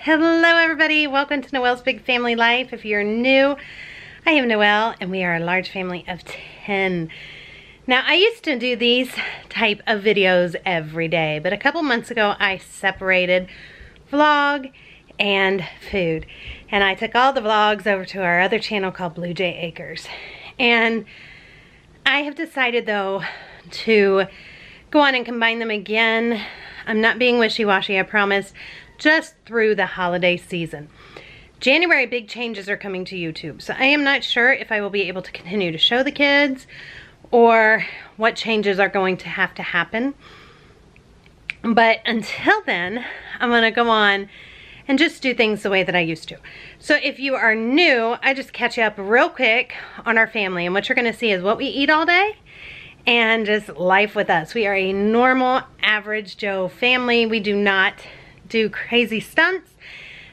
Hello everybody, welcome to Noel's Big Family Life. If you're new, I am Noel and we are a large family of 10. Now I used to do these type of videos every day, but a couple months ago I separated vlog and food. And I took all the vlogs over to our other channel called Blue Jay Acres. And I have decided though to go on and combine them again. I'm not being wishy-washy, I promise. Just through the holiday season. January, big changes are coming to YouTube, so I am not sure if I will be able to continue to show the kids or what changes are going to have to happen. But until then, I'm gonna go on and just do things the way that I used to. So if you are new, I just catch you up real quick on our family, and what you're gonna see is what we eat all day and just life with us. We are a normal, average Joe family. We do not do crazy stunts.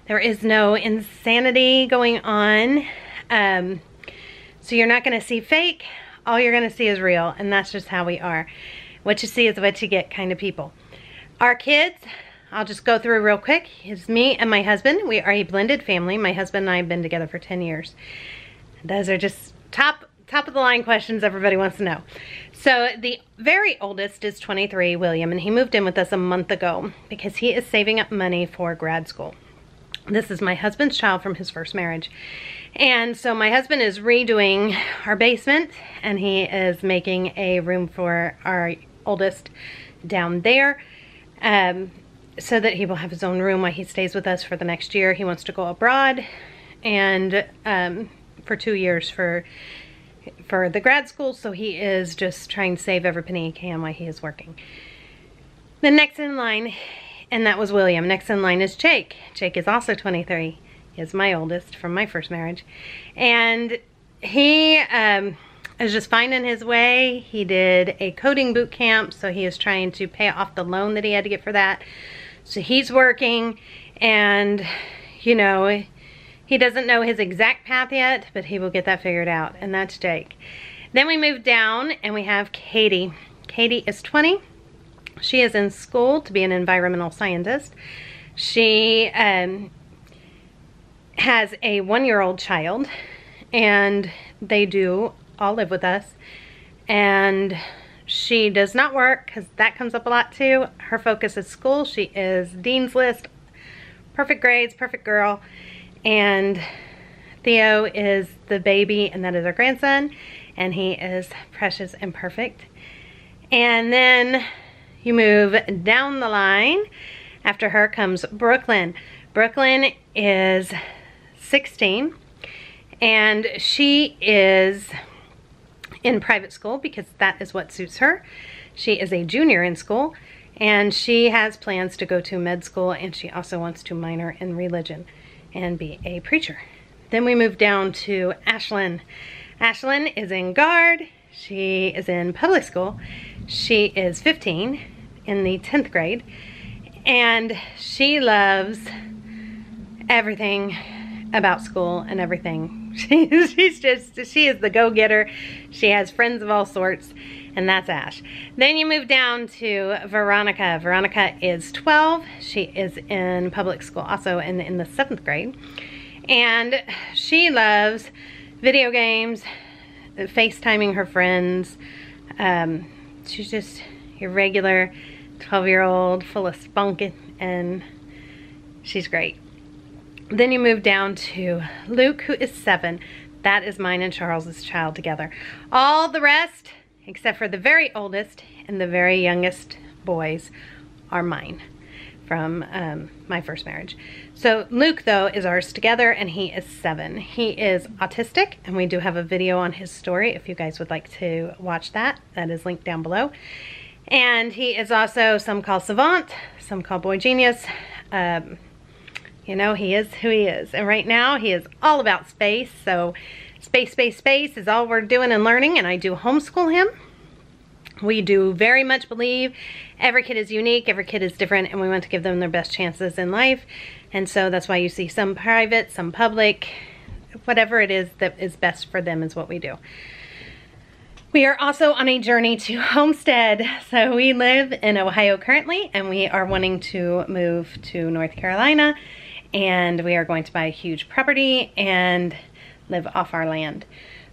There is no insanity going on. So you're not gonna see fake. All you're gonna see is real, and that's just how we are. What you see is what you get kind of people. Our kids, I'll just go through real quick. It's me and my husband. We are a blended family. My husband and I have been together for 10 years. Those are just top of the line questions everybody wants to know. So the very oldest is 23, William, and he moved in with us a month ago because he is saving up money for grad school. This is my husband's child from his first marriage. And so my husband is redoing our basement, and he is making a room for our oldest down there so that he will have his own room while he stays with us for the next year. He wants to go abroad and for 2 years for the grad school, so he is just trying to save every penny he can while he is working. The next in line, and that was William. Next in line is Jake. Jake is also 23. He is my oldest from my first marriage. And he is just finding his way. He did a coding boot camp, so he is trying to pay off the loan that he had to get for that. So he's working, and you know, he doesn't know his exact path yet, but he will get that figured out, and that's Jake. Then we move down and we have Katie. Katie is 20. She is in school to be an environmental scientist. She has a 1-year-old child, and they do all live with us. And she does not work because that comes up a lot too. Her focus is school. She is Dean's List, perfect grades, perfect girl. And Theo is the baby, and that is our grandson, and he is precious and perfect. And then you move down the line. After her comes Brooklyn. Brooklyn is 16, and she is in private school because that is what suits her. She is a junior in school, and she has plans to go to med school, and she also wants to minor in religion and be a preacher. Then we move down to Ashlynn. Ashlynn is in guard. She is in public school. She is 15 in the 10th grade, and she loves everything about school and everything. She is the go-getter. She has friends of all sorts, and that's Ash. Then you move down to Veronica. Veronica is 12. She is in public school, also in the 7th grade. And she loves video games, FaceTiming her friends. She's just your regular 12-year-old full of spunk, and she's great. Then you move down to Luke, who is 7. That is mine and Charles's child together. All the rest, except for the very oldest and the very youngest boys, are mine from my first marriage. So Luke, though, is ours together, and he is 7. He is autistic, and we do have a video on his story if you guys would like to watch that. That is linked down below. And he is also, some call savant, some call boy genius. You know, he is who he is. And right now, he is all about space. So space is all we're doing and learning, and I do homeschool him. We do very much believe every kid is unique, every kid is different, and we want to give them their best chances in life. And so that's why you see some private, some public, whatever it is that is best for them is what we do. We are also on a journey to homestead. So we live in Ohio currently, and we are wanting to move to North Carolina and we are going to buy a huge property and live off our land.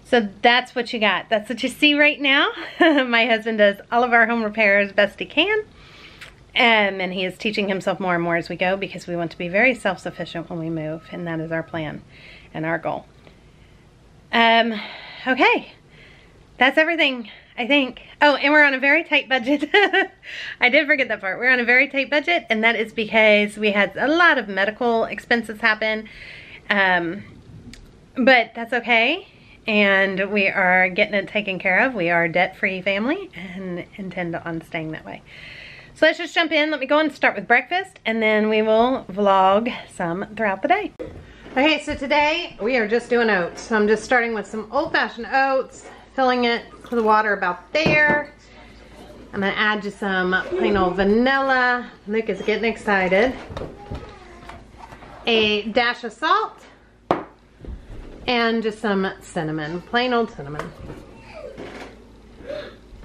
So that's what you got. That's what you see right now. My husband does all of our home repairs best he can. And he is teaching himself more and more as we go because we want to be very self-sufficient when we move, and that is our plan and our goal. Okay, that's everything, I think. Oh, and we're on a very tight budget. I did forget that part. We're on a very tight budget, and that is because we had a lot of medical expenses happen. But that's okay, and we are getting it taken care of. We are a debt-free family and intend on staying that way. So let's just jump in. Let me go and start with breakfast, and then we will vlog some throughout the day. Okay, so today we are just doing oats. So I'm just starting with some old-fashioned oats, filling it with the water about there. I'm gonna add just some plain old vanilla. Luke is getting excited. A dash of salt, and just some cinnamon, plain old cinnamon.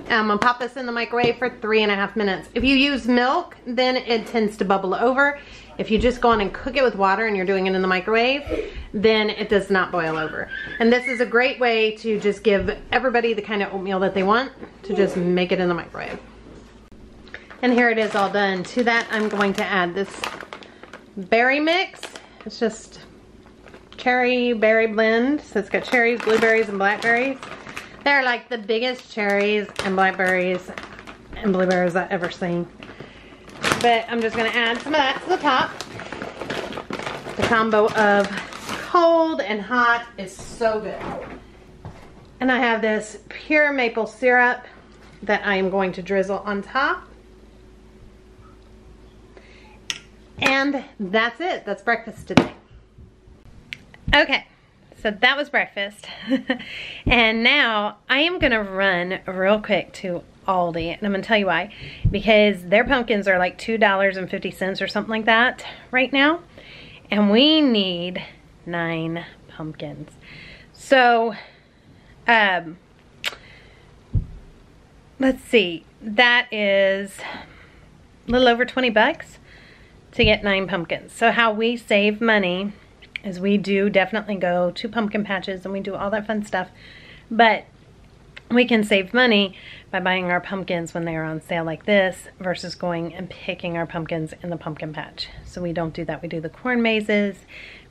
I'm gonna pop this in the microwave for 3.5 minutes. If you use milk, then it tends to bubble over. If you just go on and cook it with water and you're doing it in the microwave, then it does not boil over. And this is a great way to just give everybody the kind of oatmeal that they want, to just make it in the microwave. And here it is all done. To that, I'm going to add this berry mix. It's just cherry berry blend. So it's got cherries, blueberries, and blackberries. They're like the biggest cherries and blackberries and blueberries I've ever seen. But I'm just gonna add some of that to the top. The combo of cold and hot is so good. And I have this pure maple syrup that I am going to drizzle on top. And that's it. That's breakfast today. Okay. So that was breakfast. And now I am gonna run real quick to Aldi, and I'm gonna tell you why. Because their pumpkins are like $2.50 or something like that right now. And we need 9 pumpkins. So, let's see. That is a little over 20 bucks to get 9 pumpkins. So how we save money is we do definitely go to pumpkin patches and we do all that fun stuff, but we can save money by buying our pumpkins when they are on sale like this versus going and picking our pumpkins in the pumpkin patch. So we don't do that. We do the corn mazes,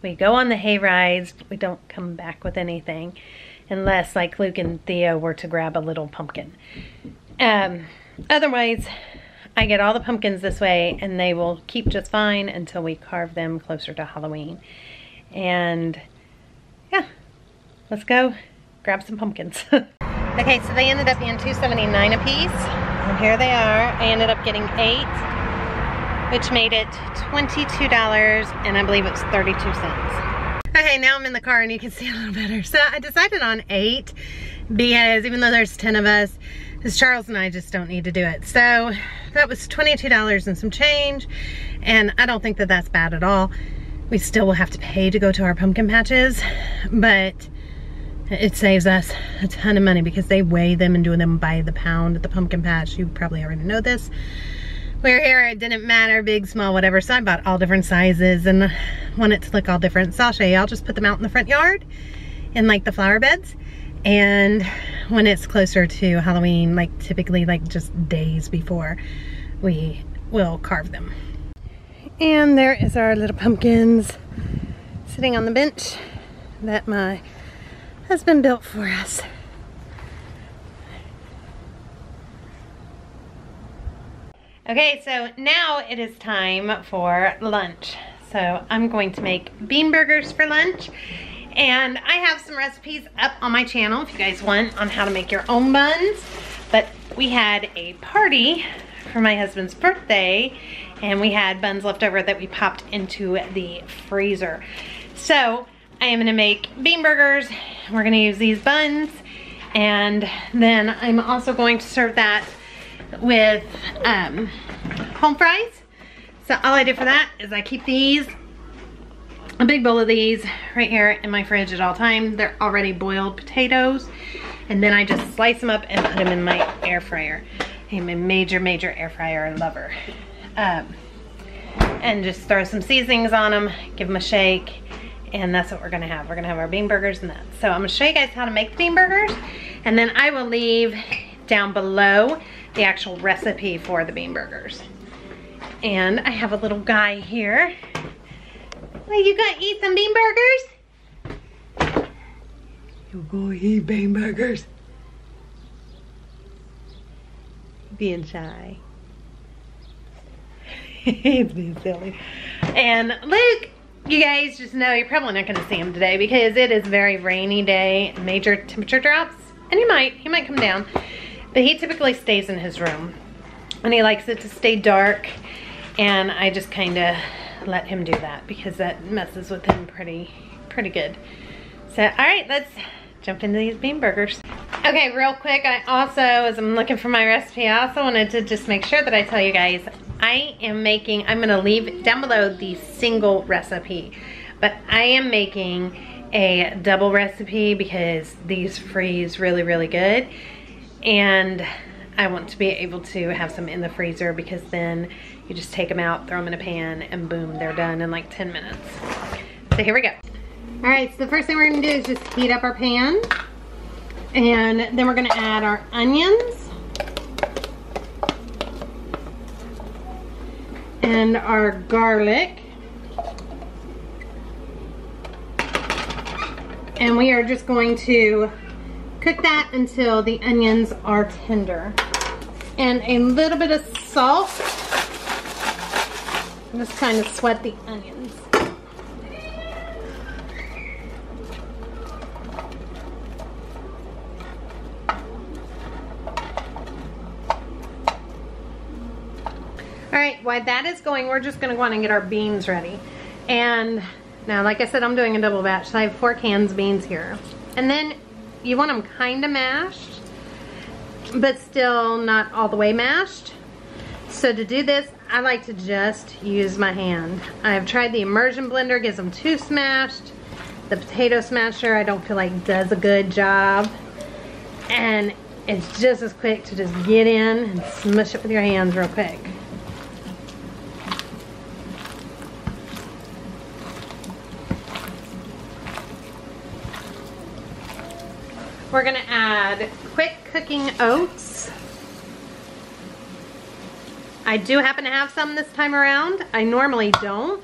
we go on the hay rides, we don't come back with anything unless like Luke and Theo were to grab a little pumpkin. Otherwise, I get all the pumpkins this way and they will keep just fine until we carve them closer to Halloween. And yeah, let's go grab some pumpkins. Okay, so they ended up being $2.79 a piece, and here they are. I ended up getting 8, which made it $22, and I believe it's 32 cents. Okay, now I'm in the car and you can see a little better. So I decided on 8 because even though there's 10 of us, because Charles and I just don't need to do it. So that was $22 and some change, and I don't think that that's bad at all. We still will have to pay to go to our pumpkin patches, but it saves us a ton of money because they weigh them and do them by the pound at the pumpkin patch. You probably already know this. We're here, it didn't matter, big, small, whatever. So I bought all different sizes and want it to look all different. So I'll show you, I'll just put them out in the front yard in like the flower beds. And when it's closer to Halloween, like typically like just days before, we will carve them. And there is our little pumpkins sitting on the bench that my husband built for us. Okay, so now it is time for lunch. So I'm going to make bean burgers for lunch. And I have some recipes up on my channel if you guys want on how to make your own buns. But we had a party for my husband's birthday and we had buns left over that we popped into the freezer. So I am gonna make bean burgers. We're gonna use these buns, and then I'm also going to serve that with home fries. So all I do for that is I keep these, a big bowl of these right here in my fridge at all times. They're already boiled potatoes, and then I just slice them up and put them in my air fryer. I'm a major air fryer lover. and just throw some seasonings on them, give them a shake, and that's what we're gonna have. We're gonna have our bean burgers and that. So I'm gonna show you guys how to make the bean burgers, and then I will leave down below the actual recipe for the bean burgers. And I have a little guy here. Well, you gonna eat some bean burgers? You gonna eat bean burgers? Being shy. He's being silly. And Luke, you guys just know you're probably not gonna see him today because it is a very rainy day, major temperature drops, and he might come down. But he typically stays in his room and he likes it to stay dark, and I just kind of let him do that because that messes with him pretty good. So, all right, let's jump into these bean burgers. Okay, real quick, I also, as I'm looking for my recipe, I also wanted to just make sure that I tell you guys, I'm gonna leave down below the single recipe, but I am making a double recipe because these freeze really good, and I want to be able to have some in the freezer because then you just take them out, throw them in a pan, and boom, they're done in like 10 minutes. So here we go. All right, so the first thing we're gonna do is just heat up our pan, and then we're gonna add our onions and our garlic. And we are just going to cook that until the onions are tender. And a little bit of salt. Just kind of sweat the onions. Alright, while that is going, we're just going to go on and get our beans ready. And now, like I said, I'm doing a double batch, so I have 4 cans of beans here. And then you want them kind of mashed, but still not all the way mashed. So to do this, I like to just use my hand. I've tried the immersion blender, gives them too smashed. The potato smasher, I don't feel like does a good job. And it's just as quick to just get in and smush it with your hands real quick. We're gonna add quick cooking oats. I do happen to have some this time around. I normally don't.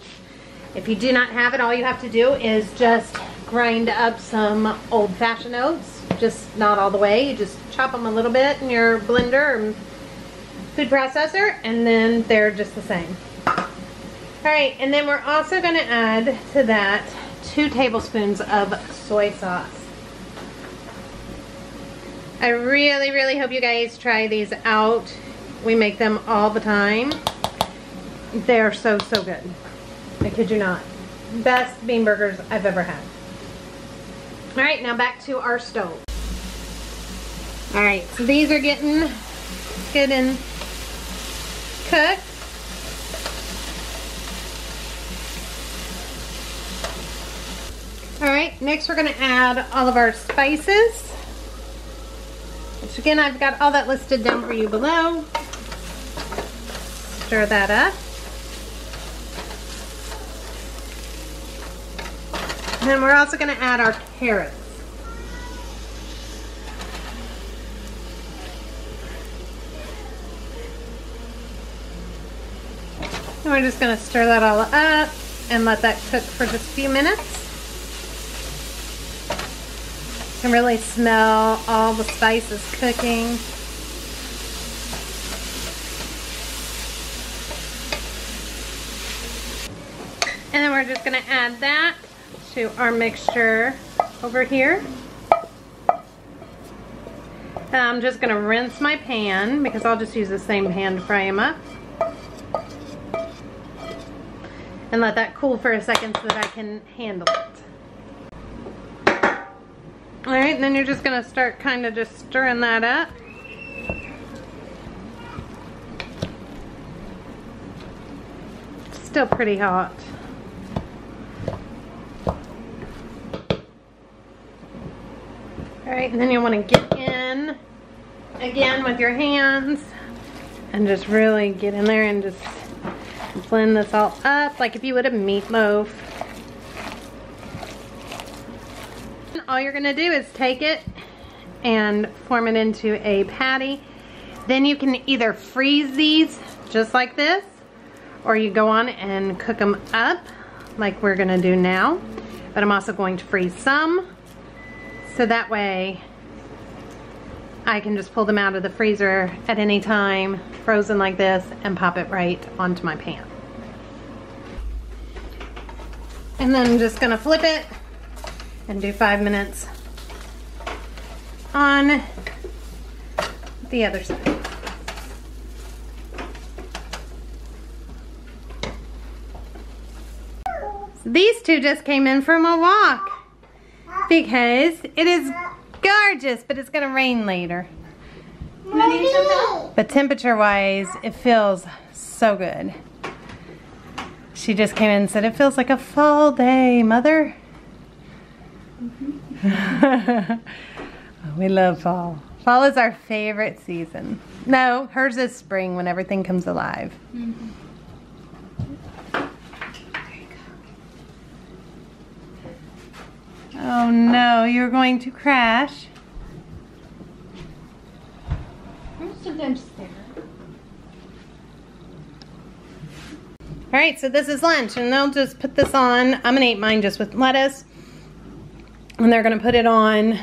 If you do not have it, all you have to do is just grind up some old-fashioned oats. Just not all the way. You just chop them a little bit in your blender or food processor, and then they're just the same. All right, and then we're also gonna add to that 2 tablespoons of soy sauce. I really hope you guys try these out. We make them all the time. They're so good. I kid you not. Best bean burgers I've ever had. All right, now back to our stove. All right, so these are getting good and cooked. All right, next we're gonna add all of our spices. Which again, I've got all that listed down for you below. Stir that up. And then we're also going to add our carrots. And we're just going to stir that all up and let that cook for just a few minutes. You can really smell all the spices cooking. And then we're just going to add that to our mixture over here. And I'm just going to rinse my pan because I'll just use the same pan to fry them up. And let that cool for a second so that I can handle it. Alright, and then you're just going to start kind of just stirring that up. It's still pretty hot. Alright, and then you want to get in again with your hands and just really get in there and just Blend this all up like if you would a meatloaf. All you're gonna do is take it and form it into a patty. Then you can either freeze these just like this, or you go on and cook them up like we're gonna do now. But I'm also going to freeze some, so that way I can just pull them out of the freezer at any time, frozen like this, and pop it right onto my pan. And then I'm just gonna flip it and do 5 minutes on the other side. These two just came in from a walk because it is gorgeous, but it's gonna rain later. But temperature wise, it feels so good. She just came in and said, it feels like a fall day, Mother. We love fall. Fall is our favorite season. No, hers is spring when everything comes alive. Oh no, you're going to crash. Alright, so this is lunch, and they'll just put this on. I'm gonna eat mine just with lettuce. And they're gonna put it on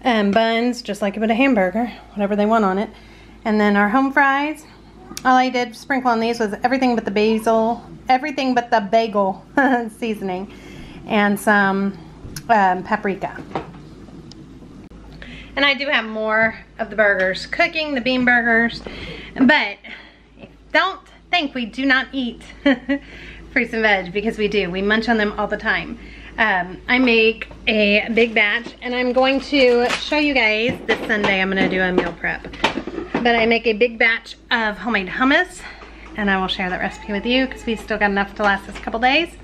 buns, just like you would a hamburger, whatever they want on it. And then our home fries, all I did sprinkle on these was everything but the bagel seasoning, and some paprika. And I do have more of the burgers cooking, the bean burgers, but don't think we do not eat fruits and veg, because we do. We munch on them all the time. I make a big batch, and I'm going to show you guys this Sunday. I'm going to do a meal prep, but I make a big batch of homemade hummus, and I will share that recipe with you because we still got enough to last us a couple days.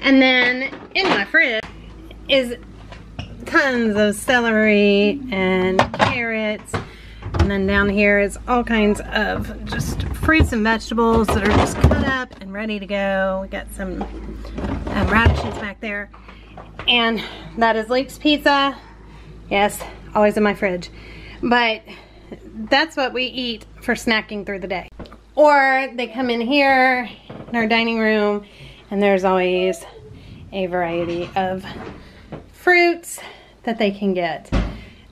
And then in my fridge is tons of celery and carrots, and then down here is all kinds of just fruits and vegetables that are just cut up and ready to go. We got some radishes back there, and that is Luke's pizza. Yes, always in my fridge. But that's what we eat for snacking through the day. Or they come in here in our dining room, and there's always a variety of fruits that they can get.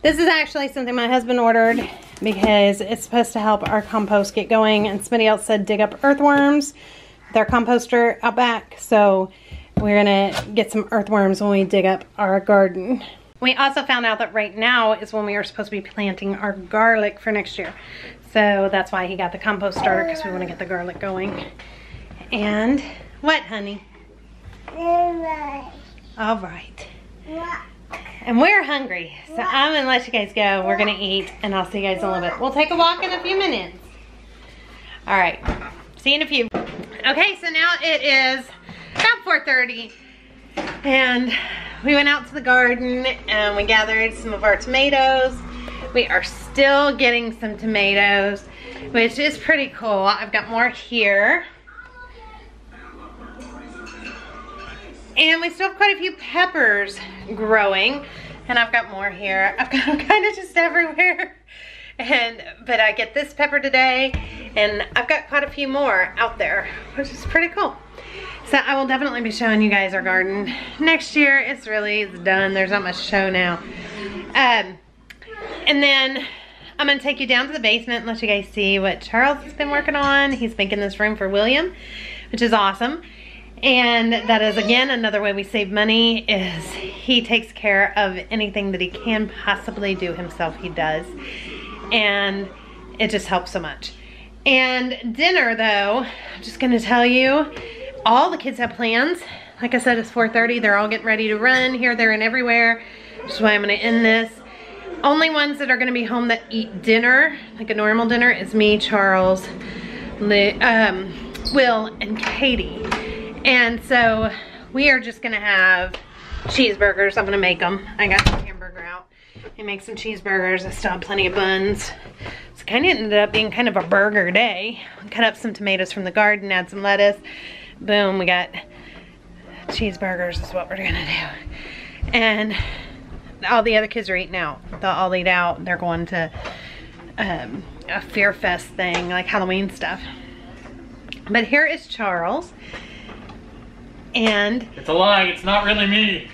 This is actually something my husband ordered because it's supposed to help our compost get going, and somebody else said dig up earthworms with our composter out back, so we're gonna get some earthworms when we dig up our garden. We also found out that right now is when we are supposed to be planting our garlic for next year, so that's why he got the compost starter, because we want to get the garlic going. And what, honey? All right. And we're hungry, so I'm gonna let you guys go. We're gonna eat, and I'll see you guys in a little bit. We'll take a walk in a few minutes. All right, see you in a few. Okay, so now it is about 4:30, and we went out to the garden and we gathered some of our tomatoes. We are still getting some tomatoes, which is pretty cool. I've got more here. And we still have quite a few peppers growing, and I've got more here. I've got them kind of just everywhere. But I get this pepper today, and I've got quite a few more out there, which is pretty cool. So I will definitely be showing you guys our garden next year. It's done. There's not much to show now. And then I'm gonna take you down to the basement and let you guys see what Charles has been working on. He's making this room for William, which is awesome. And that is, again, another way we save money, is he takes care of anything that he can possibly do himself, he does. And it just helps so much. And dinner, though, I'm just gonna tell you, all the kids have plans. Like I said, it's 4:30, they're all getting ready to run here, there, and everywhere. Which is why I'm gonna end this. Only ones that are gonna be home that eat dinner, like a normal dinner, is me, Charles, Will, and Katie. And so we are just gonna have cheeseburgers. I'm gonna make them. I got the hamburger out. and make some cheeseburgers. I still have plenty of buns. So kind of ended up being kind of a burger day. Cut up some tomatoes from the garden, add some lettuce. Boom, we got cheeseburgers is what we're gonna do. And all the other kids are eating out. They'll all eat out. They're going to a Fear Fest thing, like Halloween stuff. But here is Charles. And it's a lie, it's not really me.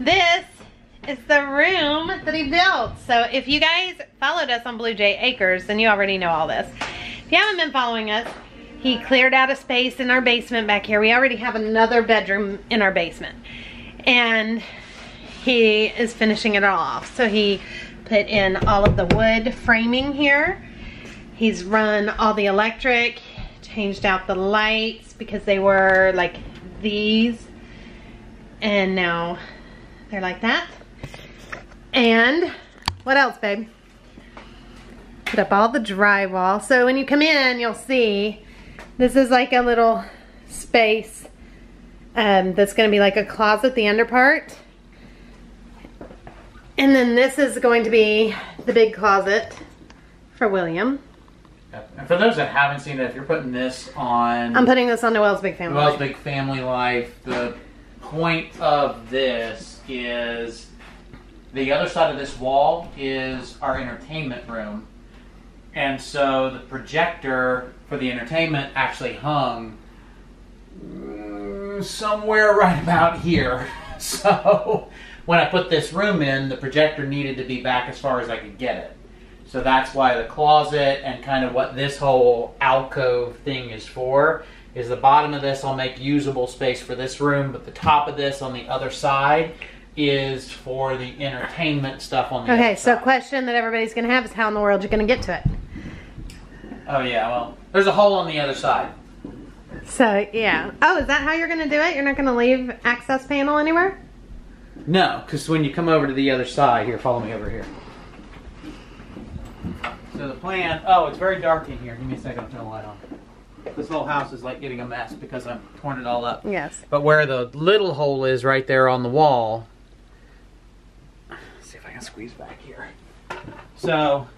This is the room that he built. So if you guys followed us on Blue Jay Acres, then you already know all this. If you haven't been following us, he cleared out a space in our basement back here. We already have another bedroom in our basement. And he is finishing it all off. So he put in all of the wood framing here. He's run all the electric, changed out the lights because they were like these. And now they're like that. And what else, babe? Put up all the drywall. So when you come in, you'll see this is like a little space that's going to be like a closet, the under part. And then this is going to be the big closet for William. And for those that haven't seen it, if you're putting this on... I'm putting this on Noel's Big Family Life. Noel's Big Family Life. The point of this is the other side of this wall is our entertainment room. And so the projector for the entertainment actually hung somewhere right about here. So when I put this room in, the projector needed to be back as far as I could get it. So that's why the closet and kind of what this whole alcove thing is for, is the bottom of this I'll make usable space for this room, but the top of this on the other side is for the entertainment stuff on the other side. Okay, so question that everybody's going to have is how in the world you're going to get to it? Oh yeah, well, there's a hole on the other side. So, yeah. Oh, is that how you're going to do it? You're not going to leave access panel anywhere? No, because when you come over to the other side, here, follow me over here. So the plan, oh, it's very dark in here. Give me a second, I'll turn the light on. This whole house is like getting a mess because I'm torn it all up. Yes. But where the little hole is right there on the wall, let's see if I can squeeze back here. So,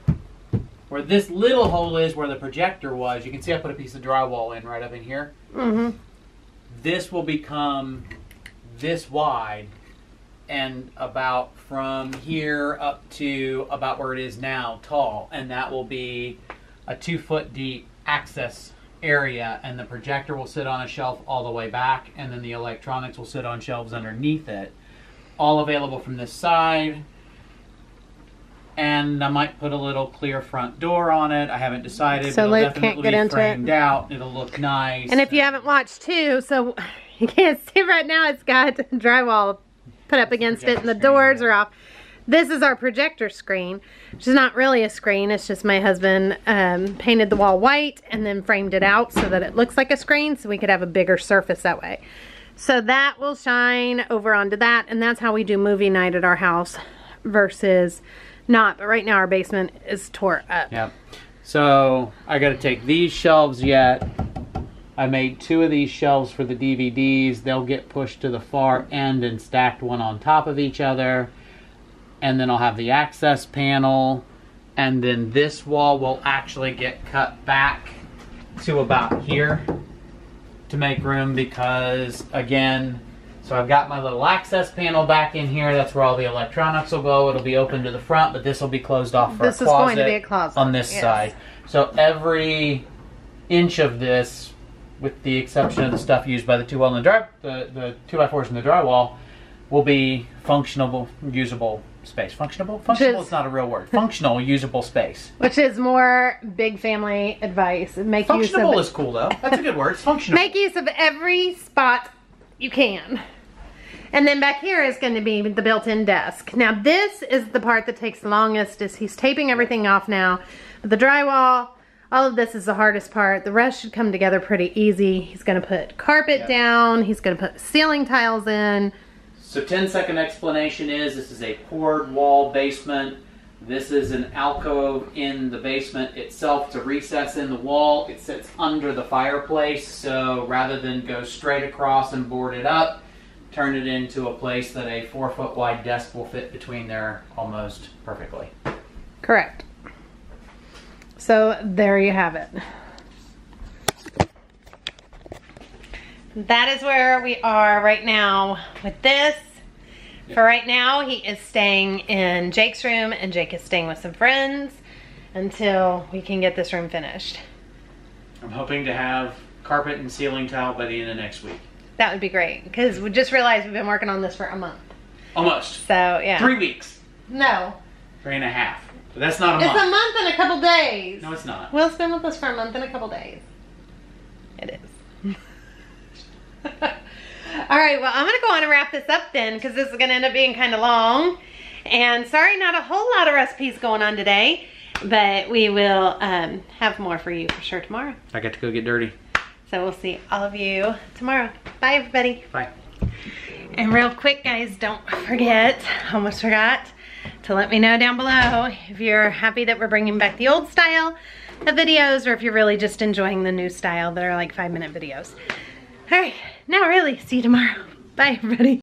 where this little hole is where the projector was, you can see I put a piece of drywall in right up in here. Mm-hmm. This will become this wide and about from here up to about where it is now tall, and that will be a 2-foot deep access area, and the projector will sit on a shelf all the way back, and then the electronics will sit on shelves underneath it, all available from this side. And I might put a little clear front door on it. I haven't decided. So Luke can't get into framed it. out. It'll look nice. And if you haven't watched too, so you can't see right now, it's got drywall put up against it and the doors are off. This is our projector screen, which is not really a screen. It's just my husband painted the wall white and then framed it out so that it looks like a screen so we could have a bigger surface that way. So that will shine over onto that, and that's how we do movie night at our house versus not. But right now our basement is tore up. Yep. So I got to take these shelves yet. I made 2 of these shelves for the DVDs. They'll get pushed to the far end and stacked one on top of each other. And then I'll have the access panel. And then this wall will actually get cut back to about here to make room because, again, so I've got my little access panel back in here. That's where all the electronics will go. It'll be open to the front, but this will be closed off for a closet. This is going to be a closet on this side. So every inch of this, with the exception of the stuff used by the 2x4s and the drywall, will be functional, usable space. Functional is not a real word. Functional, usable space. Which is more big family advice. Make functional use of is cool though. That's a good word. It's functional. Make use of every spot you can. And then back here is going to be the built-in desk. Now this is the part that takes the longest, is he's taping everything off now. But the drywall, all of this is the hardest part. The rest should come together pretty easy. He's going to put carpet down. He's going to put ceiling tiles in. So 10-second explanation is this is a poured wall basement. This is an alcove in the basement itself. It's a recess in the wall. It sits under the fireplace. So rather than go straight across and board it up, turn it into a place that a 4-foot wide desk will fit between there almost perfectly. Correct. So there you have it. That is where we are right now with this. For right now, he is staying in Jake's room and Jake is staying with some friends until we can get this room finished. I'm hoping to have carpet and ceiling tile by the end of next week. That would be great, because we just realized we've been working on this for a month. Almost. So, yeah. 3 weeks. No. 3.5. But that's not a month. It's a month and a couple days. No, it's not. Will's been with us for a month and a couple days. It is. All right, well, I'm going to go on and wrap this up then, because this is going to end up being kind of long. And sorry, not a whole lot of recipes going on today, but we will have more for you for sure tomorrow. I got to go get dirty. So we'll see all of you tomorrow. Bye, everybody. Bye. And real quick, guys, don't forget, almost forgot, to let me know down below if you're happy that we're bringing back the old style of videos, or if you're really just enjoying the new style that are like 5-minute videos. All right, now really, see you tomorrow. Bye, everybody.